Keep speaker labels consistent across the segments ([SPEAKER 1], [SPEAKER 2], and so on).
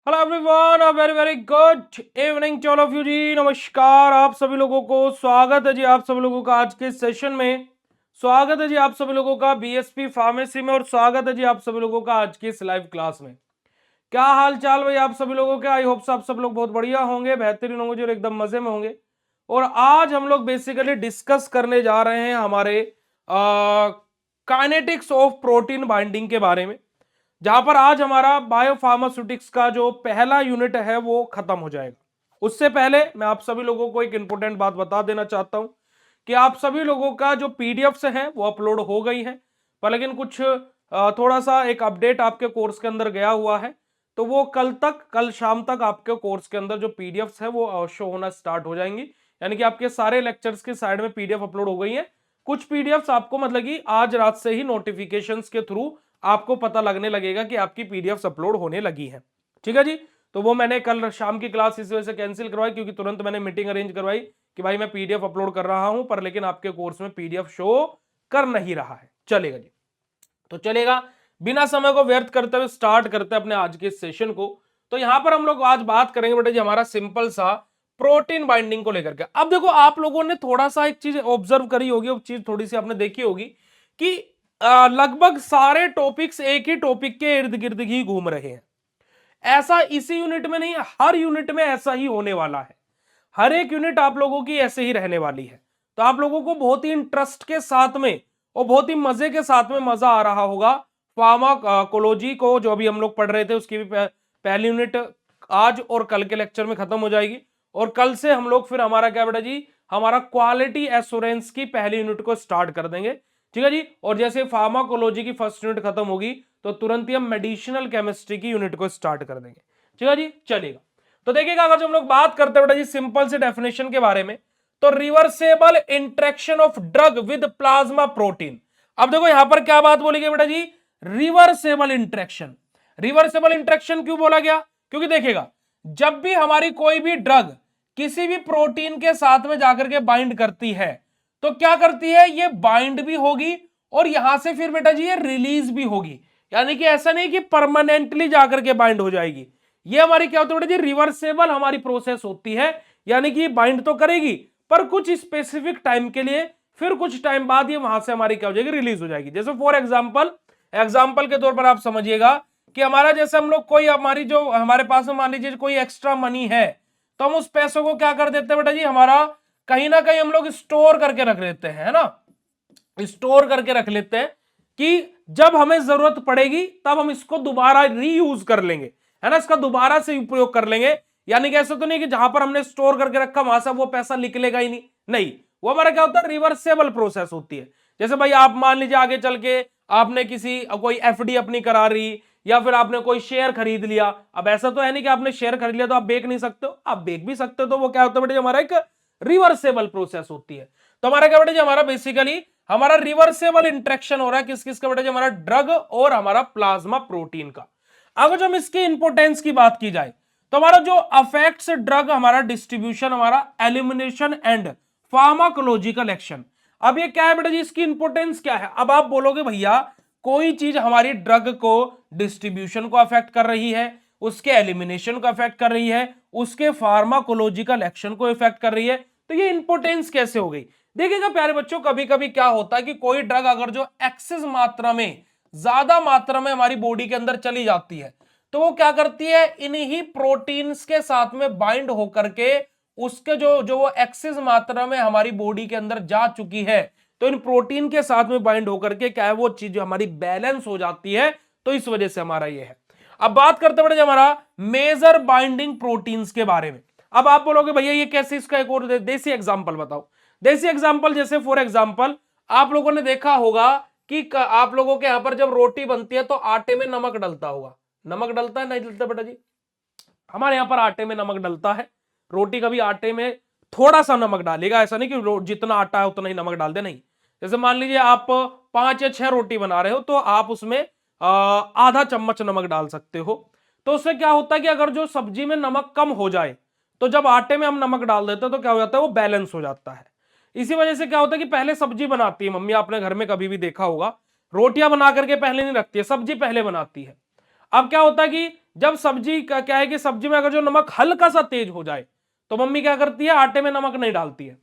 [SPEAKER 1] Hello everyone, a very very good evening to all of you ji. नमस्कार आप सभी लोगों को, स्वागत है जी आप सभी लोगों का आज के सेशन में। स्वागत है जी आप सभी लोगों का बीएसपी फार्मेसी में, और स्वागत है जी आप सभी लोगों का आज की इस लाइव क्लास में। क्या हाल चाल भाई आप सभी लोगों के? आई होप आप सब लोग बहुत बढ़िया होंगे, बेहतरीन होंगे और एकदम मजे में होंगे। और आज हम लोग बेसिकली डिस्कस करने जा रहे हैं हमारे काइनेटिक्स ऑफ प्रोटीन बाइंडिंग के बारे में, जहां पर आज हमारा बायोफार्मास्यूटिक्स का जो पहला यूनिट है वो खत्म हो जाएगा। उससे पहले मैं आप सभी लोगों को एक इंपॉर्टेंट बात बता देना चाहता हूं कि आप सभी लोगों का जो पीडीएफ है वो अपलोड हो गई है, पर लेकिन कुछ थोड़ा सा एक अपडेट आपके कोर्स के अंदर गया हुआ है, तो वो कल शाम तक आपके कोर्स के अंदर जो पीडीएफ है वो शो होना स्टार्ट हो जाएंगी। यानी कि आपके सारे लेक्चर्स के साइड में पीडीएफ अपलोड हो गई है। कुछ पीडीएफ आपको मतलब कि आज रात से ही नोटिफिकेशंस के थ्रू आपको पता लगने लगेगा कि आपकी पीडीएफ अपलोड होने लगी है। ठीक है जी। तो वो मैंने कल शाम की क्लास इस वजह से कैंसिल करवाई, क्योंकि तुरंत मैंने मीटिंग अरेंज करवाई कि भाई मैं पीडीएफ अपलोड कर रहा हूं, पर लेकिन आपके कोर्स में पीडीएफ शो कर नहीं रहा है। चलेगा जी, तो चलेगा। बिना समय को व्यर्थ करते हुए स्टार्ट करते हैं अपने आज के सेशन को। तो यहां पर हम लोग आज बात करेंगे बेटा जी हमारा सिंपल सा प्रोटीन बाइंडिंग को लेकर के। अब देखो, आप लोगों ने थोड़ा सा एक चीज ऑब्जर्व करी होगी, वो चीज थोड़ी सी आपने देखी होगी कि लगभग सारे टॉपिक्स एक ही टॉपिक के इर्द गिर्द ही घूम रहे हैं। ऐसा इसी यूनिट में नहीं, हर यूनिट में ऐसा ही होने वाला है। हर एक यूनिट आप लोगों की ऐसे ही रहने वाली है। तो आप लोगों को बहुत ही इंटरेस्ट के साथ में और बहुत ही मजे के साथ में मजा आ रहा होगा। फार्माकोलॉजी को जो अभी हम लोग पढ़ रहे थे उसकी भी पहली यूनिट आज और कल के लेक्चर में खत्म हो जाएगी, और कल से हम लोग फिर हमारा क्या बेटा जी, हमारा क्वालिटी एश्योरेंस की पहली यूनिट को स्टार्ट कर देंगे। ठीक है जी। और जैसे फार्माकोलॉजी की फर्स्ट यूनिट खत्म होगी तो तुरंत ही हम मेडिसिनल केमिस्ट्री की यूनिट को स्टार्ट कर देंगे। ठीक है जी, चलेगा। तो देखिएगा, अगर जो हम लोग बात करते हैं बेटा जी सिंपल से डेफिनेशन के बारे में, तो reversible interaction of drug with plasma protein. अब देखो यहां पर क्या बात बोली गई बेटा जी, रिवर्सेबल इंटरेक्शन। रिवर्सेबल इंटरेक्शन क्यों बोला गया? क्योंकि देखिएगा, जब भी हमारी कोई भी ड्रग किसी भी प्रोटीन के साथ में जाकर के बाइंड करती है, तो क्या करती है, ये बाइंड भी होगी और यहां से फिर बेटा जी ये रिलीज भी होगी। यानी कि ऐसा नहीं कि परमानेंटली जाकर के बाइंड हो जाएगी। ये हमारी क्या होती है बेटा जी, रिवर्सेबल हमारी प्रोसेस होती है। यानी कि बाइंड तो करेगी पर कुछ स्पेसिफिक टाइम के लिए, फिर कुछ टाइम बाद ये वहां से हमारी क्या हो जाएगी, रिलीज हो जाएगी। जैसे फॉर एग्जाम्पल के तौर पर आप समझिएगा कि हमारा जैसे हम लोग कोई हमारी जो हमारे पास में मान लीजिए कोई एक्स्ट्रा मनी है, तो हम उस पैसों को क्या कर देते हैं बेटा जी, हमारा कहीं ना कहीं हम लोग स्टोर करके रख लेते हैं, है ना। स्टोर करके रख लेते हैं कि जब हमें जरूरत पड़ेगी तब हम इसको दोबारा रीयूज कर लेंगे, है ना, इसका दोबारा से उपयोग कर लेंगे। यानी कि ऐसा तो नहीं कि जहां पर हमने स्टोर करके रखा वहां से वो पैसा निकलेगा ही नहीं, नहीं, वो हमारा क्या होता है, रिवर्सेबल प्रोसेस होती है। जैसे भाई आप मान लीजिए आगे चल के आपने किसी कोई एफडी अपनी करा रही, या फिर आपने कोई शेयर खरीद लिया। अब ऐसा तो है नहीं कि आपने शेयर खरीद लिया तो आप बेच नहीं सकते हो, आप बेच भी सकते हो। तो वो क्या होता है बेटा, हमारा एक रिवर्सेबल प्रोसेस होती है। तो हमारा क्या बेटा, हमारा बेसिकली हमारा रिवर्सेबल इंटरेक्शन हो रहा है किस किस का बेटा, हमारा ड्रग और हमारा प्लाज्मा प्रोटीन का। अगर जो हम इसके इंपोर्टेंस की बात की जाए, तो हमारा जो अफेक्ट्स ड्रग, हमारा डिस्ट्रीब्यूशन, हमारा एलिमिनेशन एंड फार्माकोलॉजिकल एक्शन। अब ये क्या है बेटा जी, इसकी इंपोर्टेंस क्या है? अब आप बोलोगे भैया कोई चीज हमारी ड्रग को डिस्ट्रीब्यूशन को अफेक्ट कर रही है, उसके एलिमिनेशन को अफेक्ट कर रही है, उसके फार्माकोलॉजिकल एक्शन को इफेक्ट कर रही है, तो ये इंपोर्टेंस कैसे हो गई? देखिएगा प्यारे बच्चों, कभी कभी क्या होता है कि कोई ड्रग अगर जो एक्सेस मात्रा में, ज्यादा मात्रा में हमारी बॉडी के अंदर चली जाती है, तो वो क्या करती है, इन्हीं प्रोटीन्स के साथ में बाइंड होकर के उसके जो जो वो एक्सेस मात्रा में हमारी बॉडी के अंदर जा चुकी है, तो इन प्रोटीन के साथ में बाइंड होकर के क्या है, वो चीज जो हमारी बैलेंस हो जाती है। तो इस वजह से हमारा ये है। अब बात करते हैं हमारा मेजर बाइंडिंग प्रोटीन्स के बारे में। अब आप बोलोगे भैया ये कैसे, इसका एक और देसी एग्जांपल बताओ। देसी एग्जांपल जैसे फॉर एग्जांपल आप लोगों ने देखा होगा कि आप लोगों के यहां पर जब रोटी बनती है तो आटे में नमक डलता होगा। नमक डलता है नहीं डलता बेटा जी? हमारे यहां पर आटे में नमक डलता है। रोटी का भी आटे में थोड़ा सा नमक डालेगा, ऐसा नहीं कि जितना आटा है उतना ही नमक डाल दे, नहीं। जैसे मान लीजिए आप 5 या 6 रोटी बना रहे हो तो आप उसमें आधा चम्मच नमक डाल सकते हो। तो उससे क्या होता है कि अगर जो सब्जी में नमक कम हो जाए, तो जब आटे में हम नमक डाल देते हैं तो क्या हो जाता है, वो बैलेंस हो जाता है। इसी वजह से क्या होता है कि पहले सब्जी बनाती है मम्मी, आपने घर में कभी भी देखा होगा, रोटियां बना करके पहले नहीं रखती है, सब्जी पहले बनाती है। अब क्या होता है कि जब सब्जी का क्या है कि सब्जी में अगर जो नमक हल्का सा तेज हो जाए तो मम्मी क्या करती है, आटे में नमक नहीं डालती है,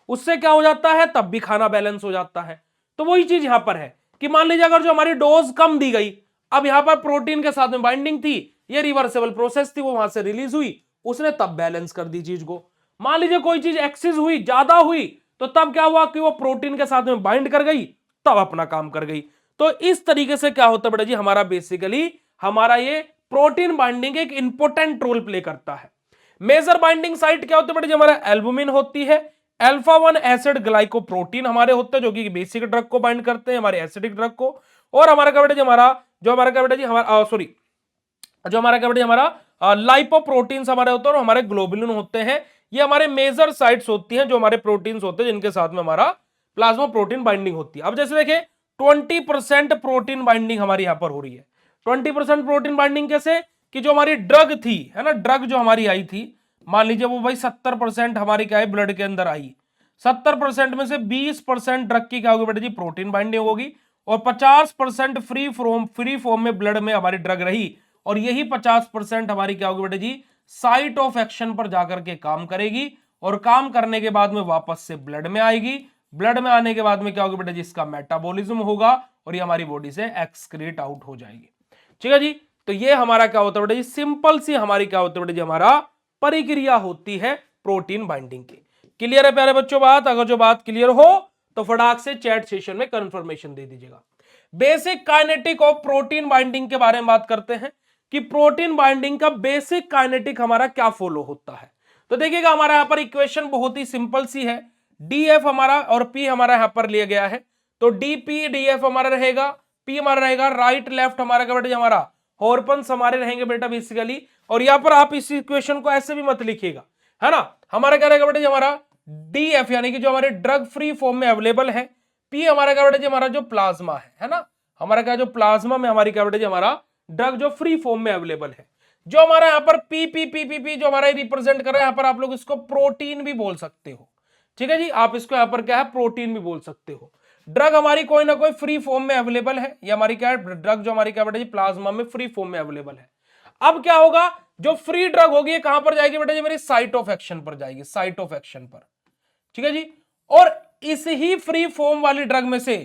[SPEAKER 1] उससे क्या हो जाता है, तब भी खाना बैलेंस हो जाता है। तो वही चीज यहां पर है कि मान लीजिए अगर जो हमारी डोज कम दी गई, अब यहां पर प्रोटीन के साथ में बाइंडिंग थी, ये रिवर्सेबल प्रोसेस थी, वो वहां से रिलीज हुई, उसने तब बैलेंस कर दी चीज को। मान लीजिए कोई चीज एक्सेस हुई, ज्यादा हुई, तो तब क्या हुआ कि वो प्रोटीन के साथ में बाइंड कर गई, तब अपना काम कर गई। तो इस तरीके से क्या होता है बेटा जी, हमारा बेसिकली हमारा ये प्रोटीन बाइंडिंग एक इंपॉर्टेंट रोल प्ले करता है। मेजर बाइंडिंग साइट क्या होती है बेटा जी, हमारा एल्बुमिन होती है, अल्फा 1 एसिड ग्लाइकोप्रोटीन हमारे होते हैं जो कि बेसिक ड्रग को बाइंड करते हैं, हमारे एसिडिक ड्रग को। और हमारा क्या बेटा जी, हमारा जो हमारा क्या बेटा जी, हमारा सॉरी जो हमारा क्या बेटा जी, हमारा लाइपोप्रोटीन्स हमारे होते हैं और हमारे ग्लोबुलिन होते हैं। ये हमारे मेजर साइट्स होती हैं जो हमारे प्रोटीन्स होते हैं जिनके साथ में हमारा प्लाज्मा प्रोटीन बाइंडिंग होती है। अब जैसे देखिए 20% प्रोटीन बाइंडिंग हमारी यहां पर हो रही है। 20% प्रोटीन बाइंडिंग कैसे, कि जो हमारी ड्रग थी है ना, ड्रग जो हमारी आई थी, मान लीजिए वो भाई 70% हमारी क्या है ब्लड के अंदर आई, 70% में से 20% ड्रग की क्या होगी बेटा जी, प्रोटीन बाइंडिंग होगी, और 50% फ्री फॉर्म में ब्लड में हमारी ड्रग रही, और यही 50% हमारी क्या होगी बेटा जी, साइट ऑफ एक्शन पर जाकर के काम करेगी, और काम करने के बाद में वापस से ब्लड में आएगी। ब्लड में आने के बाद में क्या होगा बेटा जी, इसका मेटाबॉलिज्म होगा और ये हमारी बॉडी से एक्सक्रीट आउट हो जाएगी। ठीक है जी, तो ये हमारा क्या होता है बेटा जी, सिंपल सी हमारी क्या होती है बेटा जी, हमारा परिक्रिया होती है प्रोटीन बाइंडिंग की। क्लियर है प्यारे बच्चों बात? अगर जो बात क्लियर हो तो फटाक से चैट सेशन में कंफर्मेशन दे दीजिएगा। Basic kinetic of protein binding के बारे में बात करते हैं कि प्रोटीन बाइंडिंग का बेसिक काइनेटिक हमारा क्या फॉलो होता है। तो देखिएगा हमारा यहां पर इक्वेशन बहुत ही सिंपल सी है, डीएफ हमारा और पी हमारा यहां पर लिया गया है, तो डीपी डीएफ हमारा रहेगा, पी हमारा रहेगा राइट लेफ्ट हमारा क्या बेटा हमारा हॉर्पन्स हमारे रहेंगे बेटा बेसिकली। और यहां पर आप इस इक्वेशन को ऐसे भी मत लिखिएगा, है ना, हमारा क्या रहेगा बेटा जी, हमारा डीएफ यानी कि जो हमारे ड्रग फ्री फॉर्म में अवेलेबल है, पी हमारा क्या बेटा जी, हमारा जो प्लाज्मा है ना, हमारा क्या जो प्लाज्मा में हमारी क्या बेटा जी, हमारा ड्रग जो फ्री फॉर्म में अवेलेबल है। जो हमारा यहां पर P P P P P जो हमारा रिप्रेजेंट कर रहा है, यहां पर आप लोग इसको प्रोटीन भी बोल सकते हो। ठीक है जी, आप इसको यहां पर क्या है, प्रोटीन भी बोल सकते हो। ड्रग हमारी कोई ना कोई फ्री फॉर्म में अवेलेबल है, ये हमारी क्या है, ड्रग जो हमारी क्या बेटा जी, प्लाज्मा में फ्री फॉर्म में अवेलेबल है। अब क्या होगा, जो फ्री ड्रग होगी ये कहां पर जाएगी बेटा जी, मेरी साइट ऑफ एक्शन पर जाएगी, साइट ऑफ एक्शन पर। ठीक है जी, और इस ही फ्री फॉर्म वाली ड्रग में से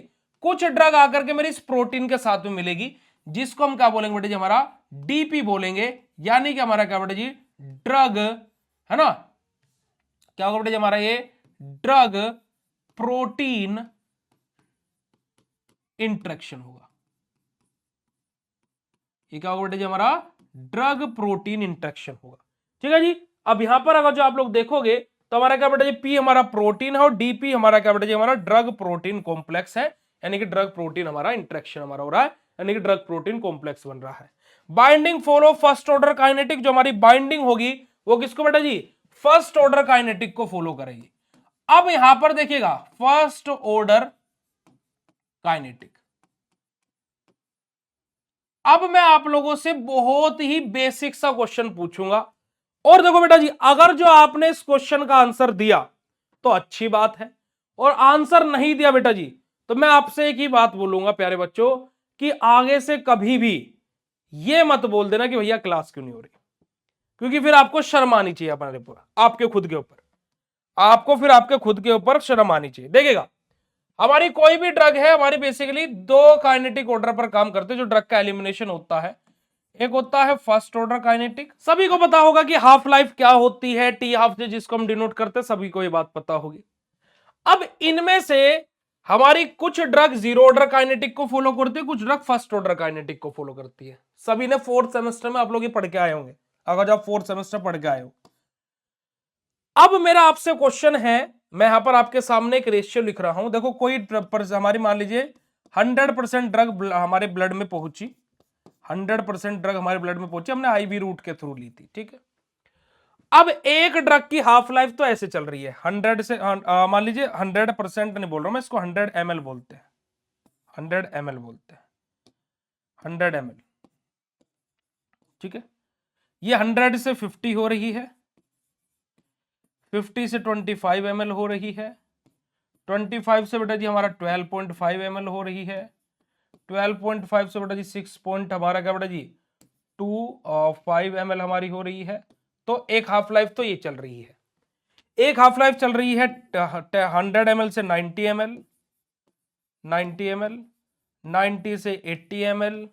[SPEAKER 1] कुछ ड्रग आकर के मेरी इस प्रोटीन के साथ में मिलेगी, जिसको हम क्या बोलेंगे बेटा जी, हमारा डीपी बोलेंगे, यानी कि हमारा क्या बेटा जी, ड्रग, है ना, क्या होगा बेटा जी, हमारा ये ड्रग प्रोटीन इंटरेक्शन होगा। ये क्या होगा बेटा जी, हमारा ड्रग प्रोटीन इंटरेक्शन होगा। ठीक है जी, अब यहां पर अगर जो आप लोग देखोगे तो हमारा क्या बेटा जी, पी हमारा प्रोटीन है और डीपी हमारा क्या बेटा जी, हमारा ड्रग प्रोटीन कॉम्प्लेक्स है, यानी कि ड्रग प्रोटीन हमारा इंटरेक्शन हमारा हो रहा है, यानी कि ड्रग प्रोटीन कॉम्प्लेक्स बन रहा है। Binding follow first order kinetic, जो हमारी बाइंडिंग होगी वो किसको बेटा जी, फर्स्ट ऑर्डर काइनेटिक को फॉलो करेगी। अब यहां पर देखिएगा फर्स्ट ऑर्डर काइनेटिक, अब मैं आप लोगों से बहुत ही बेसिक सा क्वेश्चन पूछूंगा, और देखो बेटा जी, अगर जो आपने इस क्वेश्चन का आंसर दिया तो अच्छी बात है, और आंसर नहीं दिया बेटा जी तो मैं आपसे एक ही बात बोलूंगा प्यारे बच्चों, कि आगे से कभी भी ये मत बोल देना कि भैया क्लास क्यों नहीं हो रही, क्योंकि फिर आपको शर्म आनी चाहिए अपने ऊपर, आपके खुद के ऊपर, आपको फिर आपके खुद के ऊपर शर्म आनी चाहिए। देखिएगा हमारी कोई भी ड्रग है, हमारी बेसिकली दो काइनेटिक ऑर्डर पर काम करते हैं जो ड्रग का एलिमिनेशन होता है। एक होता है फर्स्ट ऑर्डर काइनेटिक, सभी को पता होगा कि हाफ लाइफ क्या होती है, टी हाफ जिसको हम डिनोट करते हैं, सभी को ये बात पता होगी। अब इनमें से हमारी कुछ ड्रग जीरो ऑर्डर काइनेटिक को फॉलो करती है, कुछ ड्रग फर्स्ट ऑर्डर काइनेटिक को फॉलो करती है। सभी ने फोर्थ सेमेस्टर में आप लोग ये पढ़ के आए होंगे, अगर आप फोर्थ सेमेस्टर पढ़ के आए हो। अब मेरा आपसे क्वेश्चन है, मैं यहां पर आपके सामने एक रेशियो लिख रहा हूं, देखो कोई हमारी मान लीजिए 100% ड्रग हमारे ब्लड में पहुंची, 100% ड्रग हमारे ब्लड में पहुंची, हमने आईवी रूट के थ्रू ली थी, ठीक है। अब एक ड्रग की हाफ लाइफ तो ऐसे चल रही है 100 से मान लीजिए 100% नहीं बोल रहा हूं मैं, इसको 100 ml बोलते हैं, 100 ml बोलते हैं, 100 ml, ठीक है। ये 100 से 50 हो रही है, 50 से 25 ml हो रही है, 25 से बेटा जी हमारा 12.5 ml हो रही है, 12.5 से बेटा जी 6 पॉइंट हमारा क्या बेटा जी 5 ml हमारी हो रही है, तो एक हाफ लाइफ तो ये चल रही है। एक हाफ लाइफ चल रही है 100 ml से 90 ml, 90 ml, 90 से 80 ml,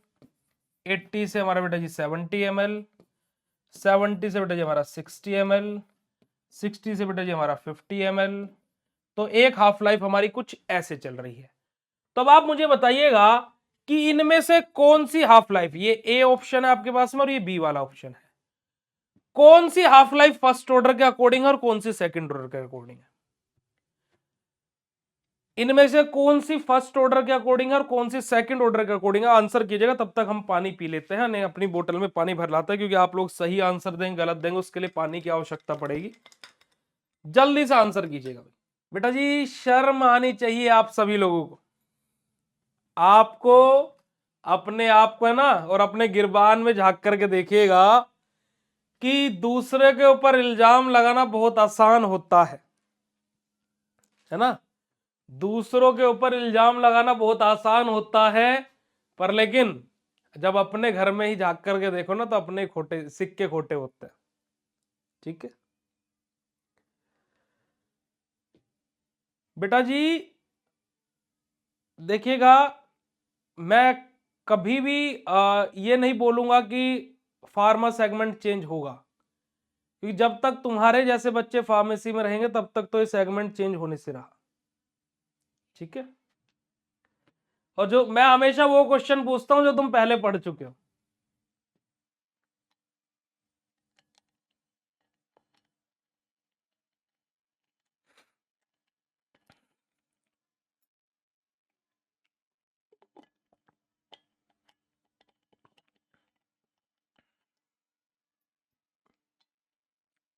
[SPEAKER 1] 80 से हमारा बेटा जी 70 ml, 70 से बेटा जी हमारा 60 ml, 60 से बेटा जी हमारा 50 ml। तो एक हाफ लाइफ हमारी कुछ ऐसे चल रही है। तो अब आप मुझे बताइएगा कि इनमें से कौन सी हाफ लाइफ, ये ए ऑप्शन है आपके पास में और ये बी वाला ऑप्शन है, कौन सी हाफ लाइफ फर्स्ट ऑर्डर के अकॉर्डिंग है और कौन सी सेकंड ऑर्डर के अकॉर्डिंग है? इनमें से कौन सी फर्स्ट ऑर्डर के अकॉर्डिंग है और कौन सी सेकंड ऑर्डर के अकॉर्डिंग है? आंसर कीजिएगा, तब तक हम पानी पी लेते हैं, नहीं अपनी बोतल में पानी भर लाते हैं, क्योंकि आप लोग सही आंसर देंगे गलत देंगे उसके लिए पानी की आवश्यकता पड़ेगी। जल्दी से आंसर कीजिएगा बेटा जी, शर्म आनी चाहिए आप सभी लोगों को। आपको अपने आप को है ना, और अपने गिरबान में झांक करके देखिएगा कि दूसरे के ऊपर इल्जाम लगाना बहुत आसान होता है ना, दूसरों के ऊपर इल्जाम लगाना बहुत आसान होता है, पर लेकिन जब अपने घर में ही झांक करके देखो ना, तो अपने खोटे सिक्के खोटे होते हैं। ठीक है बेटा जी, देखिएगा, मैं कभी भी ये नहीं बोलूंगा कि फार्मा सेगमेंट चेंज होगा, क्योंकि जब तक तुम्हारे जैसे बच्चे फार्मेसी में रहेंगे तब तक तो ये सेगमेंट चेंज होने से रहा। ठीक है, और जो मैं हमेशा वो क्वेश्चन पूछता हूं जो तुम पहले पढ़ चुके हो।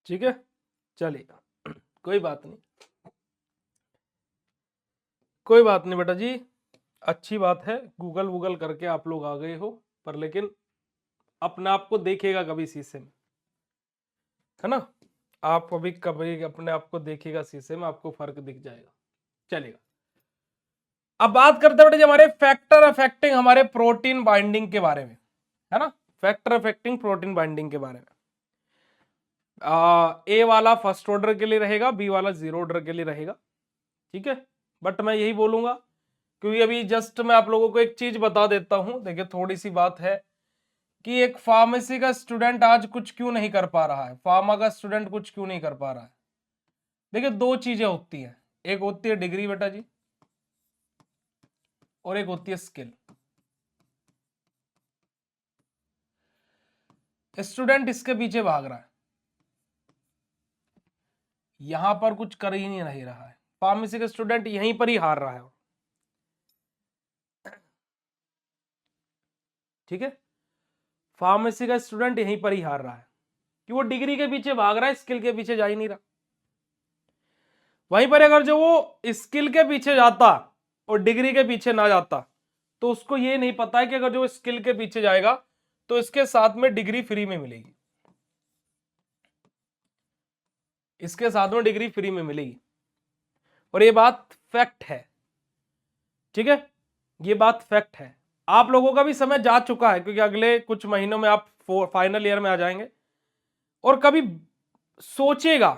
[SPEAKER 1] ठीक है, चलिए कोई बात नहीं, कोई बात नहीं बेटा जी, अच्छी बात है, गूगल वूगल करके आप लोग आ गए हो, पर लेकिन अपने आप को देखिएगा कभी शीशे में, है ना, आप अभी कभी अपने आप को देखिएगा शीशे में, आपको फर्क दिख जाएगा। चलेगा, अब बात करते हैं बेटा जी हमारे फैक्टर अफेक्टिंग हमारे प्रोटीन बाइंडिंग के बारे में, है ना, फैक्टर अफेक्टिंग प्रोटीन बाइंडिंग के बारे में। ए वाला फर्स्ट ऑर्डर के लिए रहेगा, बी वाला जीरो ऑर्डर के लिए रहेगा। ठीक है, बट मैं यही बोलूंगा, क्योंकि अभी जस्ट मैं आप लोगों को एक चीज बता देता हूं, देखिए थोड़ी सी बात है कि एक फार्मेसी का स्टूडेंट आज कुछ क्यों नहीं कर पा रहा है, फार्मा का स्टूडेंट कुछ क्यों नहीं कर पा रहा है। देखिए दो चीजें होती हैं, एक होती है डिग्री बेटा जी, और एक होती है स्किल। स्टूडेंट इसके पीछे भाग रहा है, यहां पर कुछ कर ही नहीं रहा है, फार्मेसी का स्टूडेंट यहीं पर ही हार रहा है। ठीक है, फार्मेसी का स्टूडेंट यहीं पर ही हार रहा है कि वो डिग्री के पीछे भाग रहा है, स्किल के पीछे जा ही नहीं रहा। वहीं पर अगर जो वो स्किल के पीछे जाता और डिग्री के पीछे ना जाता, तो उसको ये नहीं पता है कि अगर जो स्किल के पीछे जाएगा तो इसके साथ में डिग्री फ्री में मिलेगी, इसके साथ में डिग्री फ्री में मिलेगी, और ये बात फैक्ट है। ठीक है, ये बात फैक्ट है। आप लोगों का भी समय जा चुका है, क्योंकि अगले कुछ महीनों में आप फाइनल ईयर में आ जाएंगे, और कभी सोचेगा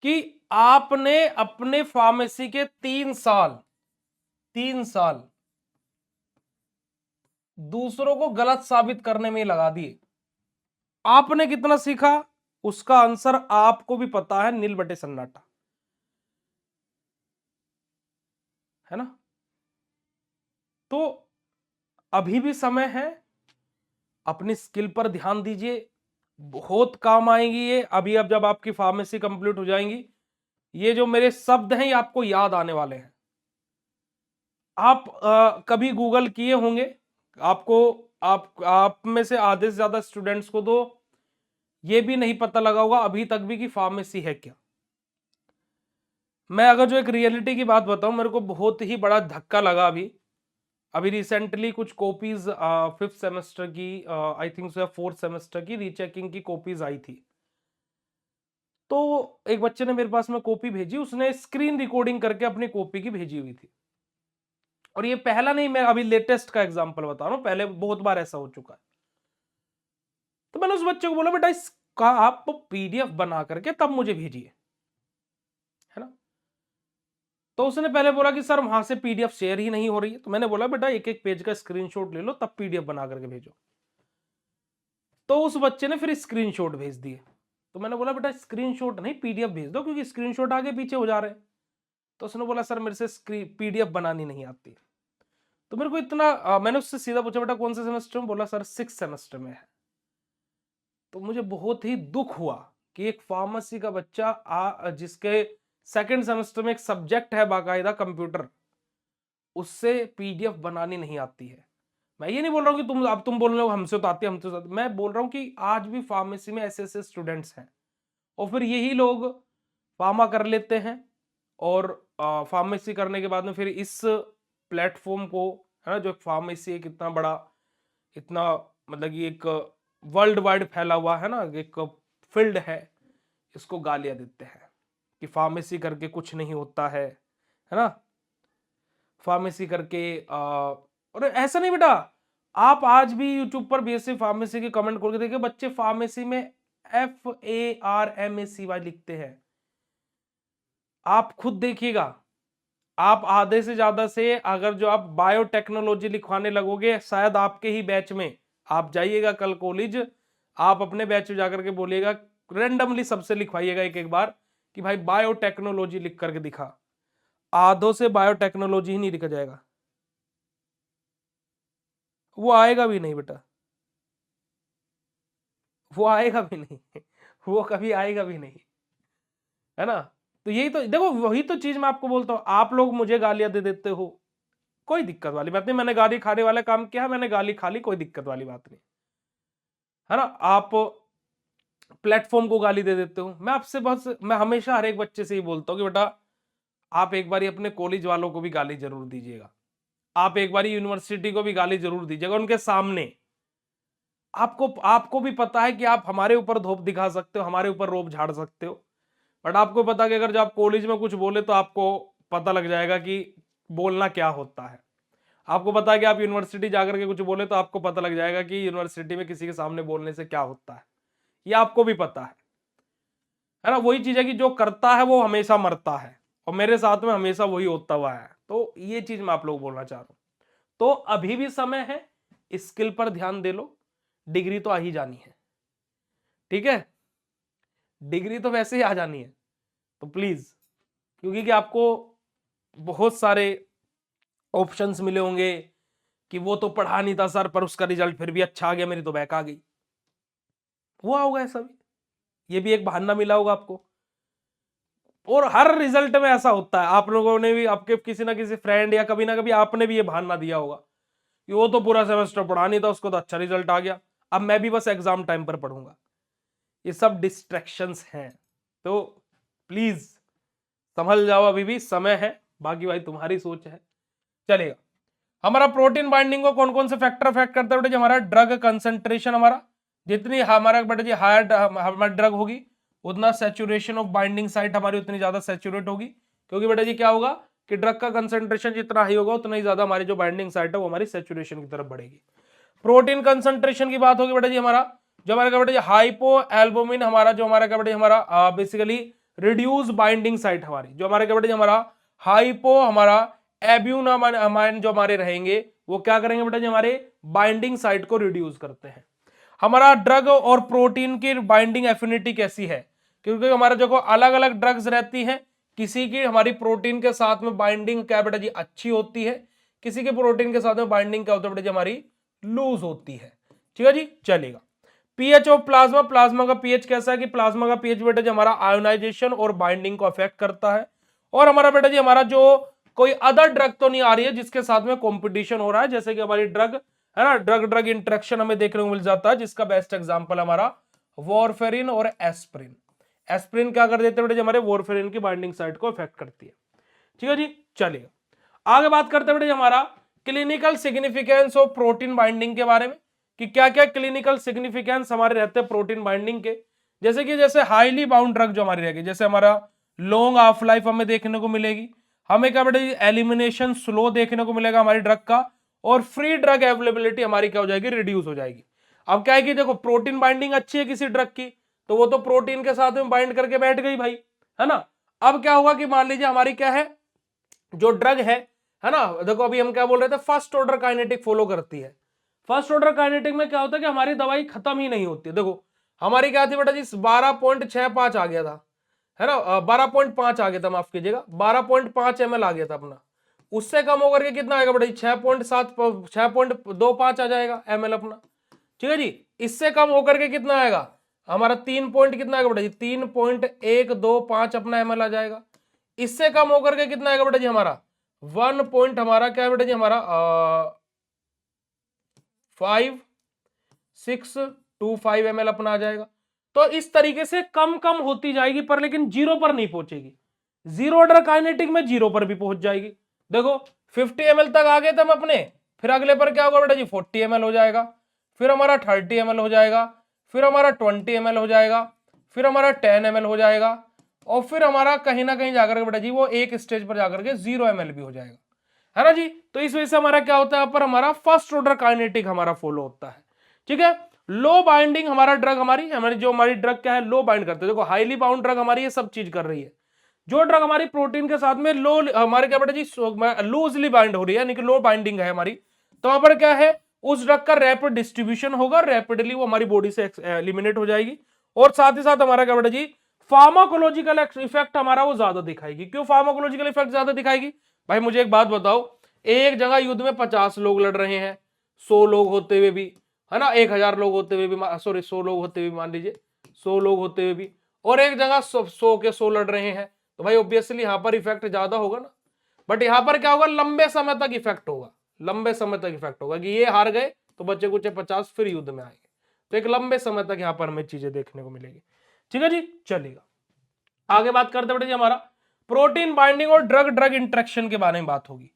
[SPEAKER 1] कि आपने अपने फार्मेसी के 3 साल दूसरों को गलत साबित करने में ही लगा दिए। आपने कितना सीखा उसका आंसर आपको भी पता है, नील बटे सन्नाटा, है ना। तो अभी भी समय है, अपनी स्किल पर ध्यान दीजिए, बहुत काम आएंगी ये। अभी अब जब आपकी फार्मेसी कंप्लीट हो जाएंगी, ये जो मेरे शब्द हैं ये आपको याद आने वाले हैं। आप कभी गूगल किए होंगे, आपको आप में से आधे से ज्यादा स्टूडेंट्स को तो ये भी नहीं पता लगा होगा अभी तक भी कि फार्मेसी है क्या। मैं अगर जो एक रियलिटी की बात बताऊं, मेरे को बहुत ही बड़ा धक्का लगा अभी अभी रिसेंटली कुछ कॉपीज 5th सेमेस्टर की, I think so 4th semester की रीचेकिंग की कॉपीज आई थी। तो एक बच्चे ने मेरे पास में कॉपी भेजी, उसने स्क्रीन रिकॉर्डिंग करके अपनी कॉपी की भेजी हुई थी। और ये पहला नहीं, मैं अभी लेटेस्ट का एग्जांपल बता रहा हूं, पहले बहुत बार ऐसा हो चुका है। तो मैंने उस बच्चे को बोला बेटा इसका आप पीडीएफ बना करके तब मुझे भेजिए, है ना। तो उसने पहले बोला कि सर वहां से पीडीएफ शेयर ही नहीं हो रही है। तो मैंने बोला बेटा एक एक पेज का स्क्रीनशॉट ले लो तब पीडीएफ बना करके भेजो। तो उस बच्चे ने फिर स्क्रीनशॉट भेज दिए। तो मैंने बोला बेटा स्क्रीनशॉट नहीं पीडीएफ भेज दो, क्योंकि स्क्रीनशॉट आगे पीछे हो जा रहे हैं। तो उसने बोला सर मेरे से पीडीएफ बनानी नहीं आती। तो मेरे को इतना मैंने उससे सीधा पूछा बेटा कौन से सेमेस्टर में? बोला सर 6th सेमेस्टर में है। तो मुझे बहुत ही दुख हुआ कि एक फार्मेसी का बच्चा जिसके 2nd सेमेस्टर में एक सब्जेक्ट है बाकायदा कंप्यूटर, उससे पीडीएफ बनानी नहीं आती है। मैं ये नहीं बोल रहा हूँ कि तुम बोल रहे हो हमसे तो आती है, हमसे तो आती है। मैं बोल रहा हूँ कि आज भी फार्मेसी में ऐसे ऐसे स्टूडेंट्स हैं, और फिर यही लोग फार्मा कर लेते हैं, और फार्मेसी करने के बाद में फिर इस प्लेटफॉर्म को, है ना, जो फार्मेसी एक इतना बड़ा, इतना मतलब कि एक वर्ल्ड वाइड फैला हुआ है ना, एक फील्ड है, इसको गालियां देते हैं कि फार्मेसी करके कुछ नहीं होता है ना। फार्मेसी करके और ऐसा नहीं बेटा, आप आज भी यूट्यूब पर बीएससी फार्मेसी के कमेंट खोल के देखिए, बच्चे फार्मेसी में FARMACY लिखते हैं। आप खुद देखिएगा, आप आधे से ज्यादा से अगर जो आप बायोटेक्नोलॉजी लिखवाने लगोगे, शायद आपके ही बैच में, आप जाइएगा कल कॉलेज, आप अपने बैच में जाकर के बोलिएगा, रेंडमली सबसे लिखवाइएगा एक एक बार कि भाई बायोटेक्नोलॉजी लिख करके दिखा, आधों से बायोटेक्नोलॉजी ही नहीं लिखा जाएगा, वो आएगा भी नहीं बेटा, वो आएगा भी नहीं वो कभी आएगा भी नहीं, है ना। तो यही तो देखो, वही तो चीज मैं आपको बोलता हूं, आप लोग मुझे गालियां दे देते हो, कोई दिक्कत वाली बात नहीं, मैंने गाली खाने वाला काम किया, मैंने गाली खा ली, कोई दिक्कत वाली बात नहीं, है ना। आप प्लेटफॉर्म को गाली दे देते हो। मैं हमेशा हर एक बच्चे से ही बोलता हूँ कि बेटा आप एक बार अपने कॉलेज वालों को भी गाली जरूर दीजिएगा, आप एक बार यूनिवर्सिटी को भी गाली जरूर दीजिएगा उनके सामने। आपको आपको भी पता है कि आप हमारे ऊपर धोप दिखा सकते हो, हमारे ऊपर रोब झाड़ सकते हो, बट आपको पता है कि अगर जब आप कॉलेज में कुछ बोले तो आपको पता लग जाएगा कि बोलना क्या होता है। आपको पता है कि आप यूनिवर्सिटी जाकर के कुछ बोले तो आपको पता लग जाएगा कि यूनिवर्सिटी में किसी के सामने बोलने से क्या होता है, ये आपको भी पता है ना। वही चीज है कि जो करता है वो हमेशा मरता है, और मेरे साथ में हमेशा वही होता हुआ है। तो ये चीज मैं आप लोग बोलना चाह रहा हूं। तो अभी भी समय है, स्किल पर ध्यान दे लो, डिग्री तो आ ही जानी है, ठीक है, डिग्री तो वैसे ही आ जानी है। तो प्लीज, क्योंकि कि आपको बहुत सारे ऑप्शंस मिले होंगे कि वो तो पढ़ा नहीं था सर पर उसका रिजल्ट फिर भी अच्छा आ गया, मेरी तो बैक आ गई, हुआ होगा ऐसा भी, ये भी एक बहाना मिला होगा आपको। और हर रिजल्ट में ऐसा होता है, आप लोगों ने भी, आपके किसी ना किसी फ्रेंड या कभी ना कभी आपने भी ये बहाना दिया होगा कि वो तो पूरा सेमेस्टर पढ़ा नहीं था, उसको तो अच्छा रिजल्ट आ गया, अब मैं भी बस एग्जाम टाइम पर पढ़ूंगा। ये सब डिस्ट्रैक्शंस हैं, तो प्लीज संभल जाओ, अभी भी समय है, बाकी भाई तुम्हारी सोच है, चलेगा। हमारा प्रोटीन बाइंडिंग को कौन कौन से फैक्टर अफेक्ट करता है बेटा जी? हमारा ड्रग कंसंट्रेशन, हमारा जितनी हमारा बेटा जी हायर हमारी ड्रग होगी, उतना सैचुरेशन ऑफ बाइंडिंग साइट हमारी उतनी ज्यादा सैचुरेट होगी, क्योंकि बेटा जी क्या होगा कि ड्रग का कंसंट्रेशन जितना हाई होगा उतना ही ज्यादा हमारी जो बाइंडिंग साइट है वो हमारी सैचुरेशन की तरफ बढ़ेगी। प्रोटीन कंसंट्रेशन की बात होगी बेटा जी, हमारा जो हमारा बेटा जी हाइपो एल्बुमिन, हमारा जो हमारा बेटा जी हमारा बेसिकली रिड्यूस बाइंडिंग साइट, हमारी जो हमारे बेटा जी हमारा हाइपो हमारा एब्यूनामाइन जो हमारे रहेंगे वो क्या करेंगे बेटा जी, हमारे बाइंडिंग साइट को रिड्यूस करते हैं। हमारा ड्रग और प्रोटीन की बाइंडिंग एफिनिटी कैसी है, क्योंकि हमारा जो अलग अलग ड्रग्स रहती हैं, किसी की हमारी प्रोटीन के साथ में बाइंडिंग क्या बेटा जी अच्छी होती है, किसी के प्रोटीन के साथ में बाइंडिंग क्या होता है बेटा जी हमारी लूज होती है, ठीक है जी, चलेगा। पीएच ऑफ प्लाज्मा, प्लाज्मा का पीएच कैसा है कि प्लाज्मा का पीएच बेटा जी हमारा आयोनाइजेशन और बाइंडिंग को अफेक्ट करता है। और हमारा बेटा जी हमारा जो कोई अदर ड्रग तो नहीं आ रही है जिसके साथ में कंपटीशन हो रहा है, जैसे कि हमारी ड्रग है ना, ड्रग ड्रग इंटरेक्शन हमें देखने को मिल जाता है, जिसका बेस्ट एग्जांपल हमारा वॉरफेरिन और एस्प्रिन। एस्प्रिन क्या कर देते हैं हमारे वॉरफेरिन की बाइंडिंग साइट को अफेक्ट करती है, ठीक है जी, चलिएगा आगे बात करते हैं हमारा clinical significance of protein binding के बारे में, कि क्या क्या क्लिनिकल सिग्निफिकेंस हमारे रहते हैं प्रोटीन बाइंडिंग के। जैसे हाईली बाउंड ड्रग जो हमारी रहेगी, जैसे हमारा लॉन्ग हाफ लाइफ हमें देखने को मिलेगी, हमें क्या बेटा एलिमिनेशन स्लो देखने को मिलेगा हमारी ड्रग का, और फ्री ड्रग अवेलेबिलिटी हमारी क्या हो जाएगी, रिड्यूस हो जाएगी। अब क्या है कि देखो प्रोटीन बाइंडिंग अच्छी है किसी ड्रग की, तो वो तो प्रोटीन के साथ में बाइंड करके बैठ गई भाई, है ना। अब क्या होगा कि मान लीजिए हमारी क्या है जो ड्रग है ना, देखो अभी हम क्या बोल रहे थे, फर्स्ट ऑर्डर काइनेटिक फॉलो करती है। फर्स्ट ऑर्डर काइनेटिक में क्या होता है कि हमारी दवाई खत्म ही नहीं होती है। देखो हमारी क्या थी बेटा जी, 12.65 आ गया था, है ना, 12.5 आ गया था, माफ कीजिएगा 12.5 ml आ गया था अपना। उससे कम होकर के कितना आएगा बेटा जी, 6.25 आ जाएगा ml अपना, ठीक है जी। इससे कम होकर के कितना आएगा हमारा, 3 पॉइंट कितना आएगा बेटा जी, 3.125 अपना ml आ जाएगा। इससे कम होकर के कितना आएगा बेटा जी हमारा 1 पॉइंट हमारा क्या है बेटा जी हमारा 5625 ml अपना आ जाएगा। तो इस तरीके से कम कम होती जाएगी, पर लेकिन जीरो पर नहीं पहुंचेगी। जीरो ऑर्डर काइनेटिक में जीरो पर भी पहुंच जाएगी। देखो 50 ml तक आ गए थे हम अपने, फिर अगले पर क्या होगा बेटा जी 40 ml हो जाएगा, फिर हमारा 30 ml हो जाएगा, फिर हमारा 20 ml हो जाएगा, फिर हमारा 10 ml हो जाएगा, और फिर हमारा कहीं ना कहीं जाकर के बेटा जी वो एक स्टेज पर जाकर के 0 ml भी हो जाएगा, है ना जी। तो इस वजह से हमारा क्या होता है, पर हमारा फर्स्ट ऑर्डर काइनेटिक हमारा फॉलो होता है, ठीक है। लो बाइंडिंग हमारा ड्रग हमारी जो हमारी ड्रग क्या है, लो बाइंड करते हैं। देखो हाईली बाउंड ड्रग हमारी ये सब चीज कर रही है। जो ड्रग हमारी प्रोटीन के साथ में लो हमारे क्या बेटा जी लूजली बाइंड हो रही है, यानी कि लो बाइंडिंग है हमारी, तो वहां पर क्या है उस ड्रग का रैपिड डिस्ट्रीब्यूशन होगा, रैपिडली वो हमारी बॉडी से एलिमिनेट हो जाएगी, और साथ ही साथ हमारा क्या बेटा जी फार्माकोलॉजिकल इफेक्ट हमारा वो ज्यादा दिखाएगी। क्यों फार्माकोलॉजिकल इफेक्ट ज्यादा दिखाएगी भाई, मुझे एक बात बताओ, एक जगह युद्ध में 50 लोग लड़ रहे हैं, 100 लोग होते हुए भी, है ना, 1000 लोग होते हुए भी, सॉरी 100 लोग होते हुए मान लीजिए 100 लोग होते हुए भी, और एक जगह 100 के 100 लड़ रहे हैं, तो भाई ऑब्वियसली यहां पर इफेक्ट ज्यादा होगा ना। बट यहां पर क्या होगा, लंबे समय तक इफेक्ट होगा, लंबे समय तक इफेक्ट होगा कि ये हार गए तो बच्चे कुछ 50 फिर युद्ध में आएंगे, तो एक लंबे समय तक यहां पर हमें चीजें देखने को मिलेगी, ठीक है जी। चलेगा आगे बात करते बेटे जी, हमारा प्रोटीन बाइंडिंग और ड्रग ड्रग इंटरेक्शन के बारे में बात होगी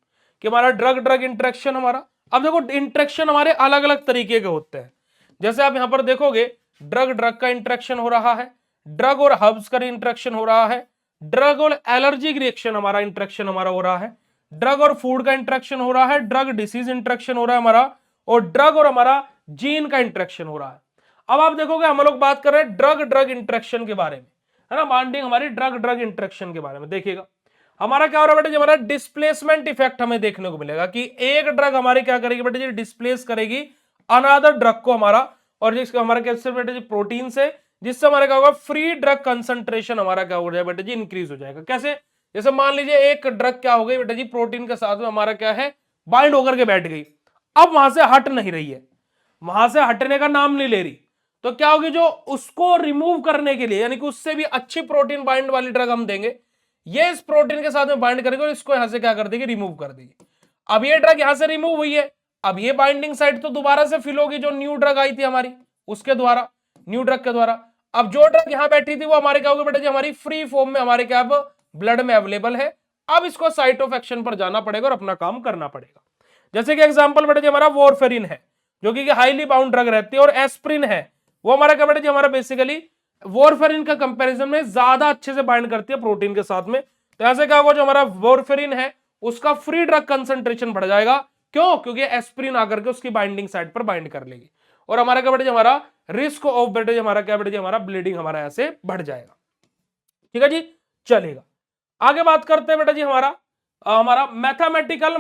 [SPEAKER 1] कि हमारा ड्रग ड्रग इंटरेक्शन हमारा, अब देखो इंटरेक्शन हमारे अलग अलग तरीके के होते हैं। जैसे आप यहां पर देखोगे ड्रग ड्रग का इंटरेक्शन हो रहा है, ड्रग और हर्ब्स का इंटरेक्शन हो रहा है, ड्रग और एलर्जिक रिएक्शन हमारा इंटरेक्शन हमारा हो रहा है, ड्रग और फूड का इंटरेक्शन हो रहा है, ड्रग डिसीज इंटरेक्शन हो रहा है हमारा, और ड्रग और हमारा जीन का इंटरेक्शन हो रहा है। अब आप देखोगे हम लोग बात कर रहे हैं ड्रग ड्रग इंटरेक्शन के बारे में, है ना, बाइंडिंग हमारी ड्रग ड्रग इंटरेक्शन के बारे में। देखिएगा हमारा क्या हो रहा है बेटा जी, हमारा डिस्प्लेसमेंट इफेक्ट हमें देखने को मिलेगा कि एक ड्रग हमारी क्या करेगी बेटा जी, डिस्प्लेस करेगी अनदर ड्रग को हमारा, और जिसका हमारा कैसे बेटा जी प्रोटीन से, जिससे हमारा क्या होगा फ्री ड्रग कंसंट्रेशन हमारा क्या हो जाएगा बेटा जी, इंक्रीज हो जाएगा। कैसे, जैसे मान लीजिए एक ड्रग क्या हो गई बेटा जी प्रोटीन के साथ में हमारा क्या है बाइंड होकर के बैठ गई, अब वहां से हट नहीं रही है, वहां से हटने का नाम नहीं ले रही, तो क्या होगी जो उसको रिमूव करने के लिए, यानी कि उससे भी अच्छी प्रोटीन बाइंड वाली ड्रग हम देंगे, ये इस प्रोटीन के साथ में बाइंड करेगी और इसको यहां से क्या कर देगी, रिमूव कर देगी। अब ये ड्रग यहां से रिमूव हुई है, अब ये बाइंडिंग साइट तो दोबारा से फिल होगी जो न्यू ड्रग आई थी हमारी उसके द्वारा, न्यू ड्रग के द्वारा। अब जो ड्रग यहां बैठी थी वो हमारे क्या होगी बेटा जी, हमारी फ्री फॉर्म में हमारे क्या अब ब्लड में अवेलेबल है। अब इसको साइट ऑफ एक्शन पर जाना पड़ेगा और अपना काम करना पड़ेगा। जैसे कि एग्जांपल बेटा जी हमारा वॉरफेरिन है जो कि हाईली बाउंड ड्रग रहती है, और एस्प्रिन है वो हमारा क्या बेटा जी हमारा बेसिकली वॉरफेरिन का कंपैरिजन में ज्यादा अच्छे से बाइंड करती है प्रोटीन के साथ में। तो ऐसे क्या होगा, जो हमारा वॉरफेरिन है उसका फ्री ड्रग कंसंट्रेशन बढ़ जाएगा। क्यों, क्योंकि एस्प्रिन आकर के उसकी बाइंडिंग साइट पर बाइंड कर लेगी, और हमारा क्या बेटा जी हमारा रिस्क ऑफ बेटा जी हमारा क्या बेटा जी हमारा ब्लीडिंग हमारा ऐसे बढ़ जाएगा, ठीक है जी। चलेगा आगे बात करते हैं बेटा जी हमारा मैथमेटिकल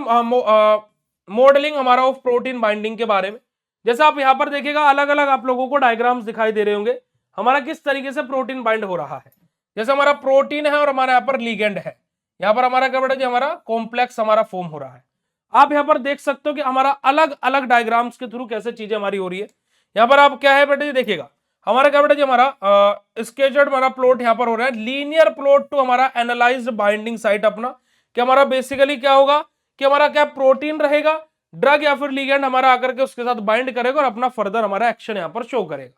[SPEAKER 1] मॉडलिंग हमारा ऑफ प्रोटीन बाइंडिंग के बारे में। जैसे आप यहां पर देखिएगा अलग अलग आप लोगों को डायग्राम्स दिखाई दे रहे होंगे हमारा किस तरीके से प्रोटीन बाइंड हो रहा है। जैसे हमारा प्रोटीन है और हमारे यहाँ पर लिगेंड है, यहाँ पर हमारा क्या बेटा जी हमारा कॉम्प्लेक्स हमारा फॉर्म हो रहा है। आप यहाँ पर देख सकते हो कि हमारा अलग अलग डायग्राम्स के थ्रू कैसे चीजें हमारी हो रही है। यहाँ पर आप क्या है बेटा जी देखिएगा हमारा क्या बेटा जी हमारा स्केचर्ड हमारा प्लॉट यहाँ पर हो रहा है, लीनियर प्लॉट टू हमारा एनालाइज्ड बाइंडिंग साइट अपना, कि हमारा बेसिकली क्या होगा कि हमारा क्या प्रोटीन रहेगा, ड्रग या फिर लिगेंड हमारा आकर के उसके साथ बाइंड करेगा और अपना फर्दर हमारा एक्शन यहाँ पर शो करेगा।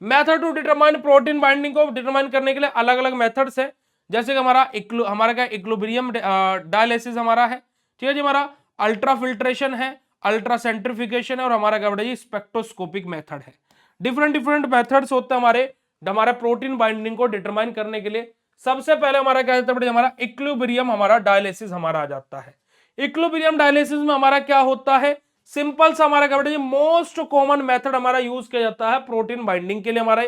[SPEAKER 1] Method to determine protein binding को डिटरमाइन करने के लिए अलग अलग मेथड्स है, जैसे कि हमारा क्या इक्विलिब्रियम डायलिसिस हमारा है, ठीक है जी, हमारा अल्ट्रा फिल्ट्रेशन है, अल्ट्रा सेंट्रिफिकेशन है, और हमारा क्या बेटा जी स्पेक्ट्रोस्कोपिक मेथड है। डिफरेंट डिफरेंट मेथड्स होते हैं हमारे हमारे प्रोटीन बाइंडिंग को डिटरमाइन करने के लिए सबसे पहले हमारा क्या जाता है बेटा, हमारा इक्विलिब्रियम हमारा डायलिसिस हमारा आ जाता है। इक्विलिब्रियम डायलिसिस में हमारा क्या होता है, सिंपल सा हमारा क्या बेटा, मोस्ट कॉमन मेथड हमारा यूज किया जाता है प्रोटीन बाइंडिंग के लिए। हमारा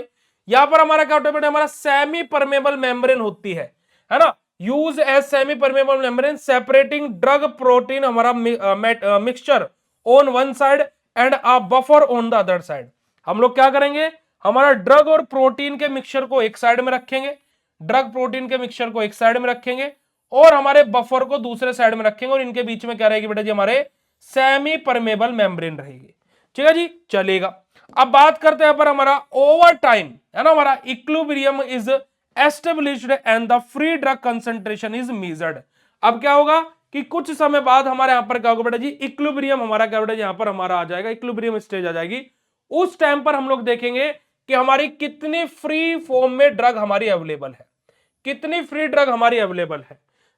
[SPEAKER 1] यहां पर हमारा क्या होता है बेटा, हमारा सेमी परमेबल मेम्ब्रेन होती है ना, use as semi permeable membrane separating drug protein हमारा mixture on one side and a buffer on the other side. हम लोग क्या करेंगे, हमारा ड्रग और प्रोटीन के मिक्सचर को एक साइड में रखेंगे, ड्रग प्रोटीन के मिक्सचर को एक साइड में रखेंगे और हमारे बफर को दूसरे साइड में रखेंगे और इनके बीच में क्या रहेगी बेटा जी, हमारे सेमी परमेबल मेम्ब्रेन रहेगी। ठीक है जी, चलेगा। अब बात करते हैं पर हमारा ओवर टाइम है ना, हमारा equilibrium is established and the free drug concentration is measured. अब क्या होगा कि कुछ समय बाद हमारे यहां पर क्या होगा बेटा जी, इक्विलिब्रियम हमारा क्या बेटा, यहां पर हमारा आ जाएगा, इक्विलिब्रियम स्टेज आ जाएगी। उस टाइम पर हम लोग देखेंगे कि हमारी कितनी फ्री फॉर्म में ड्रग हमारी अवेलेबल है, कितनी फ्री ड्रग हमारी अवेलेबल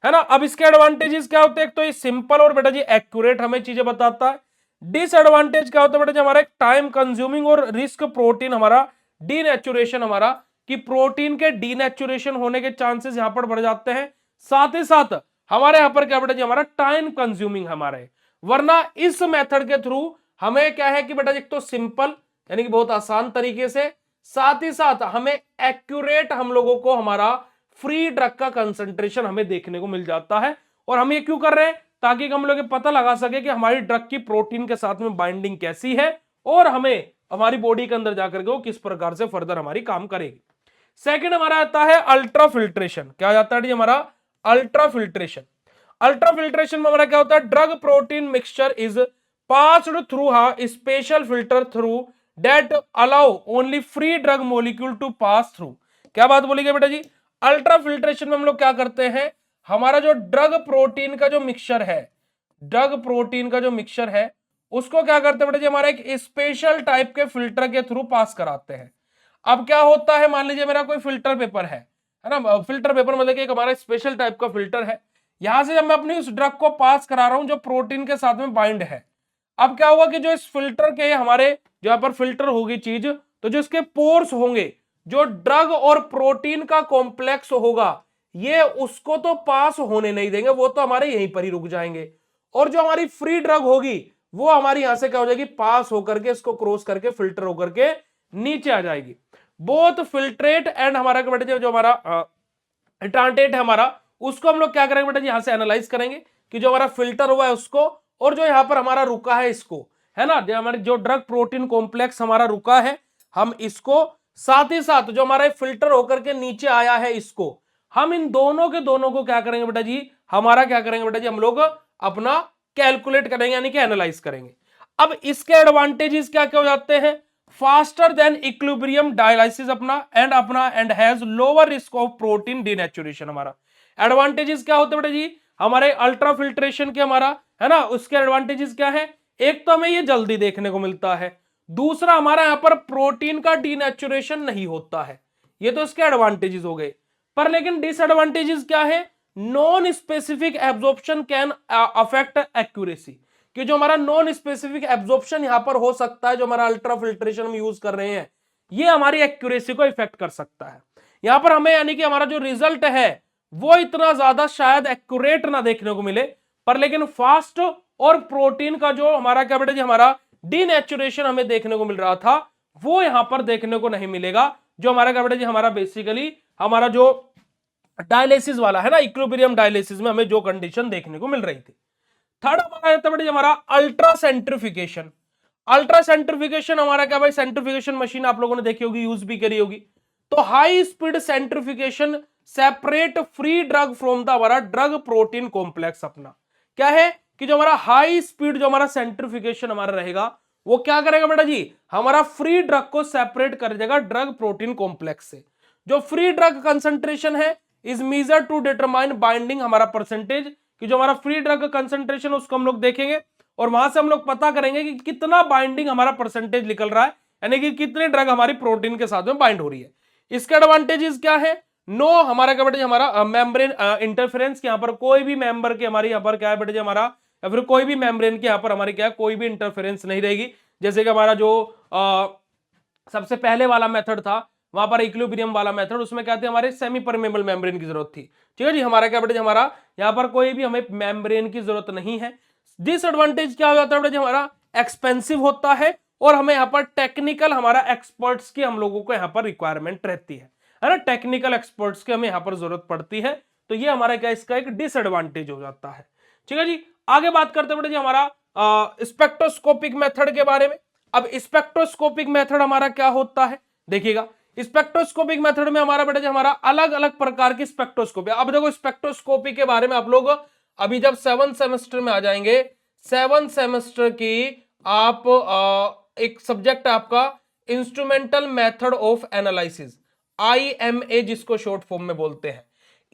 [SPEAKER 1] है ना। अब इसके एडवांटेजेस क्या होते हैं, एक तो ये सिंपल और बेटा जी एक्यूरेट हमें चीजें बताता है। डिसएडवांटेज क्या होता है बेटा जी, हमारा टाइम कंज्यूमिंग और रिस्क प्रोटीन हमारा डीनेचुरेशन, हमारा कि प्रोटीन के डीनेचुरेशन होने के चांसेस यहां पर बढ़ जाते हैं। साथ ही साथ हमारे यहां पर क्या बेटा जी, हमारा टाइम कंज्यूमिंग हमारे, वरना इस मेथड के थ्रू हमें क्या है कि बेटा जी, एक तो सिंपल यानी कि बहुत आसान तरीके से, साथ ही साथ हमें एक्यूरेट हम लोगों को हमारा फ्री ड्रग का कंसंट्रेशन हमें देखने को मिल जाता है। और हम ये क्यों कर रहे हैं, ताकि हम लोग पता लगा सके कि हमारी ड्रग की प्रोटीन के साथ में बाइंडिंग कैसी है और हमें हमारी बॉडी के अंदर जाकर के वो किस प्रकार से फर्दर हमारी काम करेगी। सेकंड हमारा आता है अल्ट्रा फिल्ट्रेशन। क्या जाता है हमारा अल्ट्रा फिल्ट्रेशन। अल्ट्रा फिल्ट्रेशन में हमारा क्या होता है, drug protein mixture is passed through special filter through that allow only free drug molecule to pass through. क्या बात बोली गई बेटा जी, अल्ट्रा फिल्ट्रेशन में हम लोग क्या करते हैं, हमारा जो ड्रग प्रोटीन का जो मिक्सचर है, ड्रग प्रोटीन का जो मिक्सचर है उसको क्या करते हैं बेटा जी, हमारा एक स्पेशल टाइप के फिल्टर के थ्रू पास कराते हैं। अब क्या होता है, मान लीजिए मेरा कोई फिल्टर पेपर है ना, फिल्टर पेपर मतलब कि एक हमारा स्पेशल टाइप का फिल्टर है, यहां से जब मैं अपनी उस ड्रग को पास करा रहा हूं जो प्रोटीन के साथ में बाइंड है। अब क्या हुआ कि जो इस फिल्टर के हमारे जो यहां पर फिल्टर होगी चीज, तो जो इसके पोर्स होंगे, जो ड्रग और प्रोटीन का कॉम्प्लेक्स होगा, ये उसको तो पास होने नहीं देंगे, वो तो हमारे यहीं पर ही रुक जाएंगे। और जो हमारी फ्री ड्रग होगी वो हमारी यहां से क्या हो जाएगी, पास होकर के इसको क्रॉस करके फिल्टर होकर के नीचे आ जाएगी। बोथ फिल्ट्रेट एंड हमारा बेटा जो हमारा ट्रांटेट है हमारा, उसको हम लोग क्या करेंगे बेटा जी, यहां से एनालाइज करेंगे कि जो हमारा फिल्टर हुआ है उसको और जो यहां पर हमारा रुका है इसको, है ना, जो हमारे जो ड्रग प्रोटीन कॉम्प्लेक्स हमारा रुका है, हम इसको साथ ही साथ जो हमारा फिल्टर होकर के नीचे आया है इसको, हम इन दोनों के दोनों को क्या करेंगे बेटा जी, हमारा क्या करेंगे बेटा जी, हम लोग अपना कैलकुलेट करेंगे यानी कि एनालाइज करेंगे। अब इसके एडवांटेजेस क्या क्या हो जाते हैं, फास्टर देन इक्विलिब्रियम डायलिसिस अपना and has lower risk of protein denaturation. हमारा एडवांटेजेस क्या होते हैं बेटा जी, हमारे अल्ट्रा फिल्ट्रेशन के हमारा है ना, उसके एडवांटेजेस क्या है, एक तो हमें ये जल्दी देखने को मिलता है, दूसरा हमारा यहां पर प्रोटीन का डीनेचुरेशन नहीं होता है, ये तो इसके एडवांटेजेस हो गए। पर लेकिन डिसएडवांटेजेस क्या है, non specific absorption can affect accuracy, कि जो हमारा नॉन स्पेसिफिक एब्जॉर्प्शन यहां पर हो सकता है, जो हमारा अल्ट्रा फिल्ट्रेशन में यूज कर रहे हैं, ये हमारी एक्यूरेसी को इफेक्ट कर सकता है। यहां पर हमें यानी कि हमारा जो रिजल्ट है वो इतना ज्यादा शायद एक्यूरेट ना देखने को मिले, पर लेकिन फास्ट और प्रोटीन का जो हमारा क्या बेटा जी, हमारा डीनेचुरेशन हमें देखने को मिल रहा था, वो यहां पर देखने को नहीं मिलेगा। जो हमारा क्या बेटा जी, हमारा बेसिकली हमारा जो डायलिसिस वाला है ना, इक्विलिब्रियम डायलिसिस में हमें जो कंडीशन देखने को मिल रही थी। थर्ड हमारा आता है हमारा अल्ट्रा सेंट्रिफिकेशन। अल्ट्रा सेंट्रिफिकेशन हमारा क्या भाई, सेंट्रिफिकेशन मशीन आप लोगों ने देखी होगी, यूज भी करी होगी। तो high speed सेंट्रिफिकेशन separate free drug from the हमारा ड्रग प्रोटीन कॉम्प्लेक्स। अपना क्या है कि जो हमारा हाई स्पीड जो हमारा सेंट्रिफिकेशन हमारा रहेगा, वो क्या करेगा बेटा जी, हमारा फ्री ड्रग को सेपरेट कर देगा ड्रग प्रोटीन कॉम्प्लेक्स से। जो फ्री ड्रग कंसंट्रेशन है is measure to determine binding हमारा परसेंटेज, कि जो हमारा फ्री ड्रग का कंसंट्रेशन उसको हम लोग देखेंगे और वहां से हम लोग पता करेंगे कि कितना बाइंडिंग हमारा परसेंटेज निकल रहा है, यानी कि कितनी ड्रग हमारी प्रोटीन के साथ में बाइंड हो रही है। इसके एडवांटेजेस क्या है, नो हमारा क्या बेटा हमारा मेम्ब्रेन इंटरफेरेंस, यहाँ पर कोई भी मेंबर के हमारी यहाँ पर क्या है बेटा हमारा, या फिर कोई भी मेम्ब्रेन के यहाँ पर हमारी क्या है, कोई भी इंटरफेरेंस नहीं रहेगी। जैसे कि हमारा जो सबसे पहले वाला मेथड था वहां पर इक्विलिब्रियम वाला मेथड, उसमें क्या थी, हमारे सेमी परमेबल मेम्ब्रेन की जरूरत थी। ठीक है जी, हमारा क्या बेटा जी, हमारा यहाँ पर कोई भी हमें मेम्ब्रेन की जरूरत नहीं है। डिसएडवांटेज क्या हो जाता है बेटा जी, हमारा एक्सपेंसिव होता है और हमें यहाँ पर टेक्निकल, हमारा एक्सपर्ट्स की हम लोगों को यहाँ पर रिक्वायरमेंट रहती है ना, टेक्निकल एक्सपर्ट्स की हमें यहाँ पर जरूरत पड़ती है। तो ये हमारा क्या, इसका एक डिसएडवांटेज हो जाता है। ठीक है जी, आगे बात करते हैं बेटा जी हमारा स्पेक्ट्रोस्कोपिक मेथड के बारे में। अब स्पेक्ट्रोस्कोपिक मेथड हमारा क्या होता है, देखिएगा, स्पेक्ट्रोस्कोपिक मेथड में हमारा बेटा जी, हमारा अलग अलग प्रकार की स्पेक्ट्रोस्कोपी। अब देखो स्पेक्ट्रोस्कोपी के बारे में आप लोग अभी जब 7th सेमेस्टर में आ जाएंगे, 7th सेमेस्टर की आप एक सब्जेक्ट है आपका instrumental method of analysis, IMA जिसको शॉर्ट फॉर्म में बोलते हैं।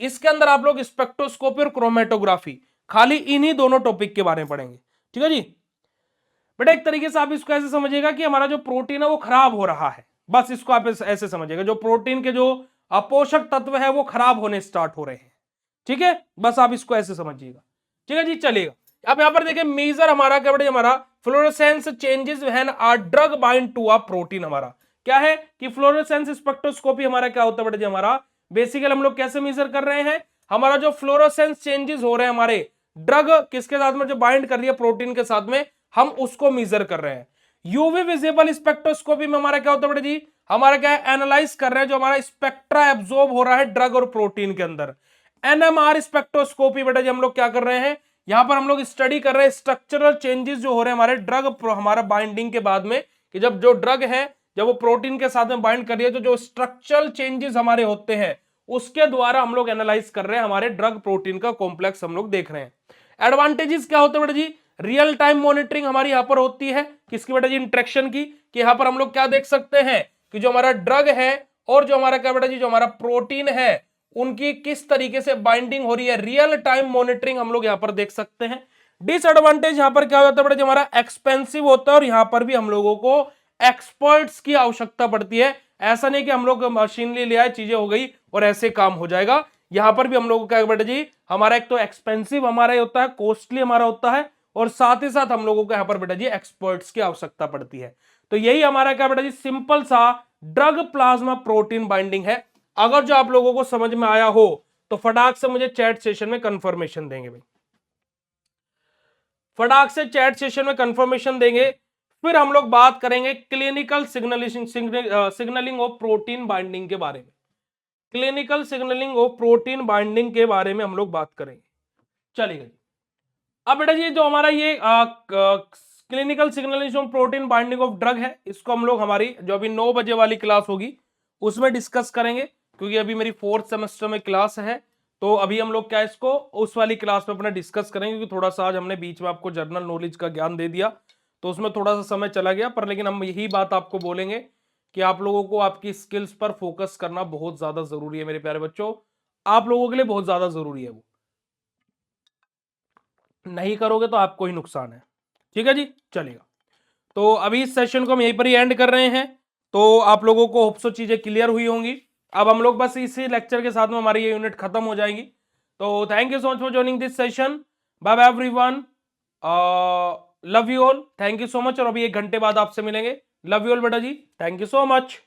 [SPEAKER 1] इसके अंदर आप लोग स्पेक्ट्रोस्कोपी और क्रोमेटोग्राफी, खाली इन्हीं दोनों टॉपिक के बारे में पढ़ेंगे। ठीक है जी बेटा, एक तरीके से आप इसको ऐसे समझिएगा कि हमारा जो प्रोटीन है वो खराब हो रहा है, बस इसको आप ऐसे समझिएगा, जो प्रोटीन के जो पोषक तत्व है वो खराब होने स्टार्ट हो रहे हैं। ठीक है, बस आप इसको ऐसे समझिएगा। ठीक है जी, चलिएगा। अब यहां पर देखिए मेजर हमारा क्या बेटा, हमारा fluorescence changes when a drug bind to a protein. हमारा क्या है कि फ्लोरोसेंस स्पेक्ट्रोस्कोपी हमारा क्या होता है बेटा जी, हमारा बेसिकली हम लोग कैसे मेजर कर रहे हैं, हमारा जो फ्लोरोसेंस चेंजेस हो रहे हैं हमारे ड्रग किसके साथ में, जो बाइंड कर रही है प्रोटीन के साथ में, हम उसको मेजर कर रहे हैं। यूवी विजिबल स्पेक्ट्रोस्कोपी में हमारा क्या होता है बेटा जी, हमारा क्या है, एनालाइज कर रहे हैं जो हमारा स्पेक्ट्रा एब्जॉर्ब हो रहा है ड्रग और प्रोटीन के अंदर। NMR स्पेक्ट्रोस्कोपी बेटा जी हम लोग क्या कर रहे हैं, यहां पर हम लोग स्टडी कर रहे हैं स्ट्रक्चरल चेंजेस जो हो रहे हैं हमारे ड्रग हमारा बाइंडिंग के बाद में, कि जब जो ड्रग है जब वो प्रोटीन के साथ में बाइंड कर रही है तो जो स्ट्रक्चरल चेंजेस हमारे होते हैं उसके द्वारा हम लोग एनालाइज कर रहे हैं, हमारे ड्रग प्रोटीन का कॉम्प्लेक्स हम लोग देख रहे हैं। एडवांटेजेस क्या होते हैं बेटा जी, रियल टाइम मॉनिटरिंग हमारी यहां पर होती है, किसकी बेटा जी, इंटरेक्शन की, कि यहां पर हम लोग क्या देख सकते हैं कि जो हमारा ड्रग है और जो हमारा क्या बेटा जी, जो हमारा प्रोटीन है उनकी किस तरीके से बाइंडिंग हो रही है, रियल टाइम मॉनिटरिंग हम लोग यहां पर देख सकते हैं। डिसएडवांटेज यहां पर क्या होता है बेटा जी, हमारा एक्सपेंसिव होता है और यहां पर भी हम लोगों को एक्सपर्ट्स की आवश्यकता पड़ती है। ऐसा नहीं कि हम लोग मशीनरी ले आए, चीजें हो गई और ऐसे काम हो जाएगा। यहां पर भी हम लोगों को क्या बेटा जी, हमारा एक तो एक्सपेंसिव हमारा ये होता है, कॉस्टली हमारा होता है, और साथ ही साथ हम लोगों को यहां पर बेटा जी एक्सपर्ट्स की आवश्यकता पड़ती है। तो यही हमारा क्या बेटा जी, सिंपल सा ड्रग प्लाज्मा प्रोटीन बाइंडिंग है। अगर जो आप लोगों को समझ में आया हो तो फटाक से मुझे चैट सेशन में कंफर्मेशन देंगे भाई, फटाक से चैट सेशन में कंफर्मेशन देंगे। फिर हम लोग बात करेंगे clinical signalling of protein binding के बारे में, clinical signalling of protein binding के बारे में हम लोग बात करेंगे। चलिए अब बेटा जी जो हमारा ये clinical signalling of protein binding of drug है, इसको हम लोग हमारी जो अभी 9 बजे वाली क्लास होगी उसमें डिस्कस करेंगे, क्योंकि अभी मेरी 4th सेमेस्टर में क्लास है। तो अभी हम लोग क्या इसको उस वाली क्लास में अपना डिस्कस करेंगे, क्योंकि थोड़ा सा आज हमने बीच में आपको जनरल नॉलेज का ज्ञान दे दिया तो उसमें थोड़ा सा समय चला गया, पर लेकिन हम यही बात आपको बोलेंगे कि आप लोगों को आपकी स्किल्स पर फोकस करना बहुत ज्यादा जरूरी है मेरे प्यारे बच्चों, आप लोगों के लिए बहुत ज्यादा जरूरी है, वो नहीं करोगे तो आपको ही नुकसान है। ठीक है जी, चलेगा। तो अभी इस सेशन को हम यहीं पर ही एंड कर रहे हैं। तो आप लोगों को होप सो चीजें क्लियर हुई होंगी। अब हम लोग बस इसी लेक्चर के साथ में हमारी ये यूनिट खत्म हो जाएंगी। तो thank you so much for joining this session, bye bye everyone, love you all, thank you so much. और अभी 1 घंटे बाद आपसे मिलेंगे। लव यू ऑल बेटा जी, थैंक यू सो मच।